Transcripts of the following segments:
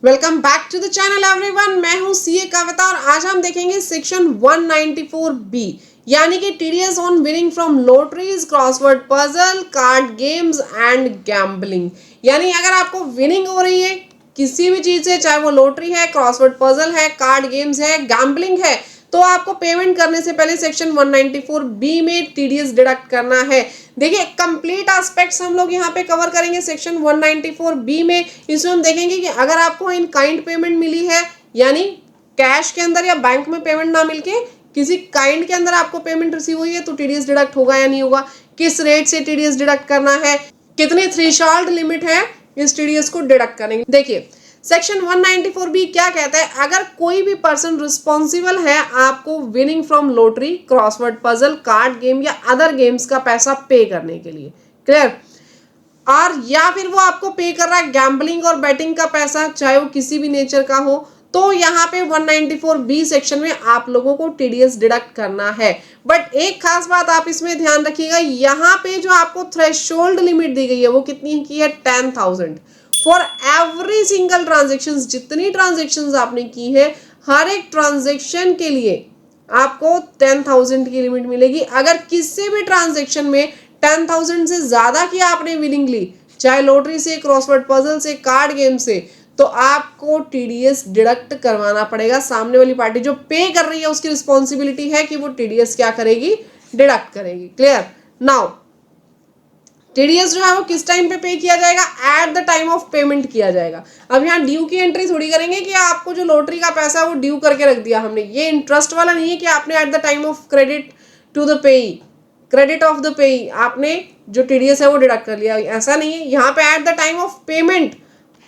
Welcome back to the channel everyone. मैं हूं CA कविता और आज हम देखेंगे सेक्शन 194 बी यानी कि TDS on winning from lotteries, crossword puzzle, card games and gambling. यानी अगर आपको विनिंग हो रही है किसी भी चीज से, चाहे वो लॉटरी है, क्रॉसवर्ड पजल है, कार्ड गेम्स है, गैम्बलिंग है, तो आपको पेमेंट करने से पहले सेक्शन 194 बी में टीडीएस डिडक्ट करना है। देखिए कंप्लीट एस्पेक्ट्स हम लोग यहाँ पे कवर करेंगे सेक्शन 194 बी में। इसमें हम देखेंगे कि अगर आपको इन काइंड पेमेंट मिली है, यानी कैश के अंदर या बैंक में पेमेंट ना मिलके किसी काइंड के अंदर आपको पेमेंट रिसीव हुई है, तो टीडीएस डिडक्ट होगा या नहीं होगा, किस रेट से टीडीएस डिडक्ट करना है, कितनी थ्रेशोल्ड लिमिट है इस टीडीएस को डिडक्ट करने की। देखिए सेक्शन 194 बी क्या कहता है, अगर कोई भी पर्सन रिस्पॉन्सिबल है आपको winning from lottery, crossword puzzle, card game या अदर गेम्स का पैसा पे करने के लिए, क्लियर, और या फिर वो आपको पे कर रहा है गैम्बलिंग और बैटिंग का पैसा, चाहे वो किसी भी नेचर का हो, तो यहाँ पे 194 बी सेक्शन में आप लोगों को टीडीएस डिडक्ट करना है। बट एक खास बात आप इसमें ध्यान रखिएगा, यहाँ पे जो आपको थ्रेशोल्ड लिमिट दी गई है वो कितनी की है, 10,000 फॉर एवरी सिंगल ट्रांजेक्शन। जितनी ट्रांजेक्शन आपने की है हर एक ट्रांजेक्शन के लिए आपको 10,000 की लिमिट मिलेगी। अगर किसी भी ट्रांजेक्शन में 10,000 से ज्यादा की आपने विनिंग ली, चाहे लॉटरी से, क्रॉसवर्ड पजल से, कार्ड गेम से, तो आपको टीडीएस डिडक्ट करवाना पड़ेगा। सामने वाली पार्टी जो पे कर रही है उसकी रिस्पॉन्सिबिलिटी है कि वो टीडीएस क्या करेगी, डिडक्ट करेगी। क्लियर। नाउ टीडीएस जो है वो किस टाइम पे किया जाएगा, eight the time of payment किया जाएगा। अब यहाँ ड्यू की एंट्री थोड़ी करेंगे कि आपको जो लॉटरी का पैसा है वो ड्यू करके रख दिया हमने, ये इंटरेस्ट वाला नहीं है कि आपने at the time of credit to the payee, credit of the payee आपने जो टीडीएस है वो डिडक्ट कर लिया, ऐसा नहीं है। यहाँ पे eight the time of payment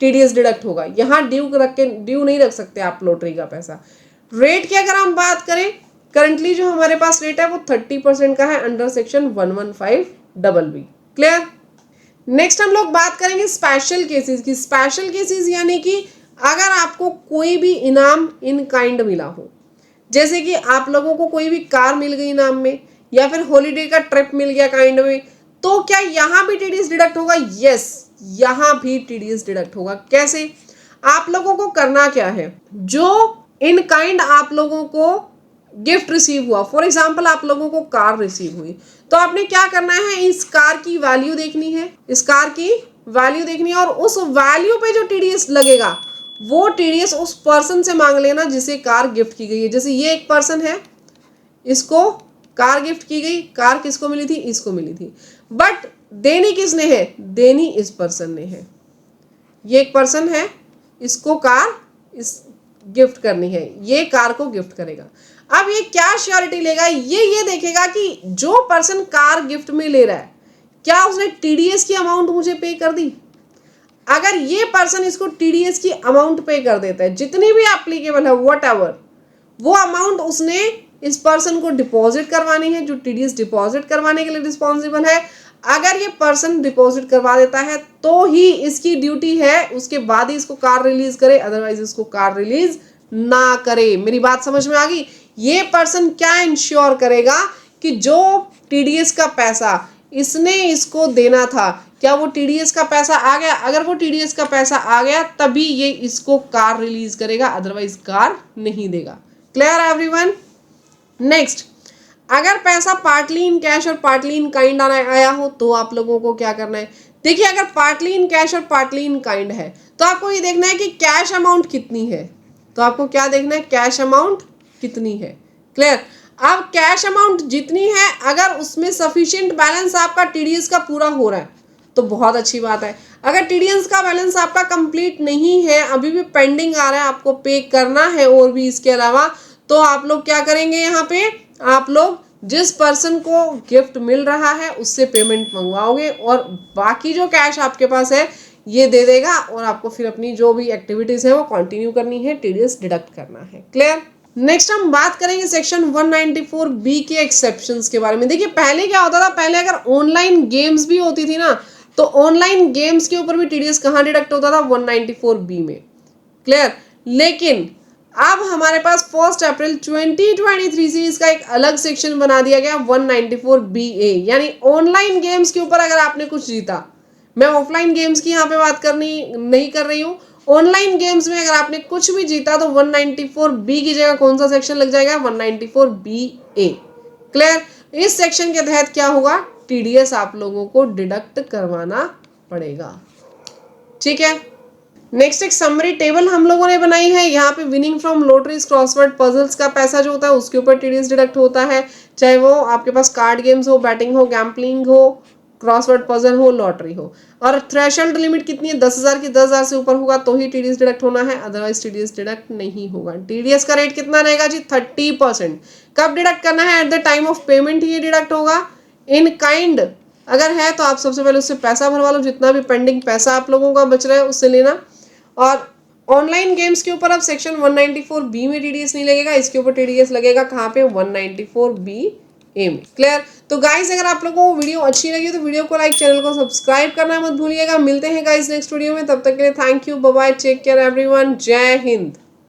TDS deduct होगा, यहाँ ड्यू रख के ड्यू नहीं रख सकते आप लॉटरी का पैसा। रेट की अगर हम बात करें, करंटली जो हमारे पास रेट है वो 30% का है under section 115 double B. Clear. Next हम लोग बात करेंगे स्पेशल केसेस की। स्पेशल केसेस यानी कि अगर आपको कोई भी इनाम इन काइंड मिला हो, जैसे कि आप लोगों को कोई भी कार मिल गई इनाम में, या फिर हॉलीडे का ट्रिप मिल गया काइंड में, तो क्या यहाँ भी टीडीएस डिडक्ट होगा? यस, यहाँ भी टीडीएस डिडक्ट होगा। कैसे? आप लोगों को करना क्या है, जो इन काइंड आप लोगों को गिफ्ट रिसीव हुआ, फॉर एग्जाम्पल आप लोगों को कार रिसीव हुई, तो आपने क्या करना है, इस कार की वैल्यू देखनी है, इस कार की वैल्यू देखनी है, और उस वैल्यू पे जो टीडीएस लगेगा वो टीडीएस उस पर्सन से मांग लेना जिसे कार गिफ्ट की गई है। जैसे ये एक पर्सन है, इसको कार गिफ्ट की गई, कार किसको मिली थी, इसको मिली थी, बट देनी किसने है, देनी इस पर्सन ने है। ये एक पर्सन है, इसको कार इस गिफ्ट करनी है, ये कार को गिफ्ट करेगा। अब ये क्या श्योरिटी लेगा, ये देखेगा कि जो पर्सन कार गिफ्ट में ले रहा है क्या उसने टीडीएस की अमाउंट मुझे पे कर दी। अगर ये पर्सन इसको टीडीएस की अमाउंट पे कर देता है, जितनी भी एप्लीकेबल है व्हाटएवर, वो अमाउंट उसने इस पर्सन को डिपॉजिट करवानी है, जो टीडीएस डिपॉजिट करवाने के लिए रिस्पॉन्सिबल है। अगर ये पर्सन डिपॉजिट करवा देता है तो ही इसकी ड्यूटी है, उसके बाद ही इसको कार रिलीज करे, अदरवाइज इसको कार रिलीज ना करे। मेरी बात समझ में आ गई? ये पर्सन क्या इंश्योर करेगा कि जो टीडीएस का पैसा इसने इसको देना था, क्या वो टीडीएस का पैसा आ गया? अगर वो टीडीएस का पैसा आ गया तभी ये इसको कार रिलीज करेगा, अदरवाइज कार नहीं देगा। Clear everyone? नेक्स्ट, अगर पैसा पार्टली इन कैश और पार्टली इन काइंड आया हो तो आप लोगों को क्या करना है। देखिए अगर पार्टली इन कैश और पार्टली इन काइंड है तो आपको ये देखना है कि कैश अमाउंट कितनी है, तो आपको क्या देखना है, कैश अमाउंट कितनी है। क्लियर। अब कैश अमाउंट जितनी है, अगर उसमें सफिशिएंट बैलेंस आपका टीडीएस का पूरा हो रहा है तो बहुत अच्छी बात है। अगर टीडीएस का बैलेंस आपका कंप्लीट नहीं है, अभी भी पेंडिंग आ रहा है, आपको पे करना है और भी इसके अलावा, तो आप लोग क्या करेंगे, यहाँ पे आप लोग जिस पर्सन को गिफ्ट मिल रहा है उससे पेमेंट मंगवाओगे और बाकी जो कैश आपके पास है ये दे देगा और आपको फिर अपनी जो भी एक्टिविटीज है वो कंटिन्यू करनी है, टीडीएस डिडक्ट करना है। क्लियर। नेक्स्ट हम बात करेंगे सेक्शन 194 बी के एक्सेप्शंस के बारे में। देखिए पहले क्या होता था, पहले अगर ऑनलाइन गेम्स भी होती थी ना, तो ऑनलाइन गेम्स के ऊपर भी टीडीएस कहाँ डिडक्ट होता था, 194 बी में। क्लियर। लेकिन अब हमारे पास 1 अप्रैल 2023 से इसका एक अलग सेक्शन बना दिया गया, 194 बी ए, यानी ऑनलाइन गेम्स के ऊपर अगर आपने कुछ जीता, मैं ऑफलाइन गेम्स की यहाँ पे बात करनी नहीं कर रही हूँ, ऑनलाइन गेम्स में अगर आपने कुछ भी जीता तो 194B की जगह कौन सा सेक्शन लग जाएगा, 194BA। क्लियर। इस सेक्शन के तहत क्या होगा, टीडीएस आप लोगों को डिडक्ट करवाना पड़ेगा। ठीक है। नेक्स्ट एक समरी टेबल हम लोगों ने बनाई है। यहाँ पे winning from lotteries, crossword puzzles का पैसा जो होता है उसके ऊपर टीडीएस डिडक्ट होता है, चाहे वो आपके पास कार्ड गेम्स हो, बैटिंग हो, गैम्पलिंग हो, क्रॉसवर्ड पजल हो, लॉटरी हो। और थ्रेशोल्ड लिमिट कितनी है, 10,000 की, 10,000 से ऊपर होगा तो ही टीडीएस डिडक्ट होना है, अदरवाइज टीडीएस डिडक्ट नहीं होगा। टीडीएस का रेट कितना रहेगा जी, 30%। कब डिडक्ट करना है, at the time of payment ही डिडक्ट होगा। इन काइंड अगर है तो आप सबसे पहले उससे पैसा भरवा लो, जितना भी पेंडिंग पैसा आप लोगों का बच रहा है उससे लेना। और ऑनलाइन गेम्स के ऊपर अब सेक्शन 194B में टीडीएस नहीं लगेगा, इसके ऊपर टीडीएस लगेगा कहाँ पे, 194BA में। क्लियर। तो गाइस अगर आप लोगों को वीडियो अच्छी लगी तो वीडियो को लाइक, चैनल को सब्सक्राइब करना मत भूलिएगा। मिलते हैं गाइस नेक्स्ट वीडियो में, तब तक के लिए thank you, bye bye, take care everyone, जय हिंद।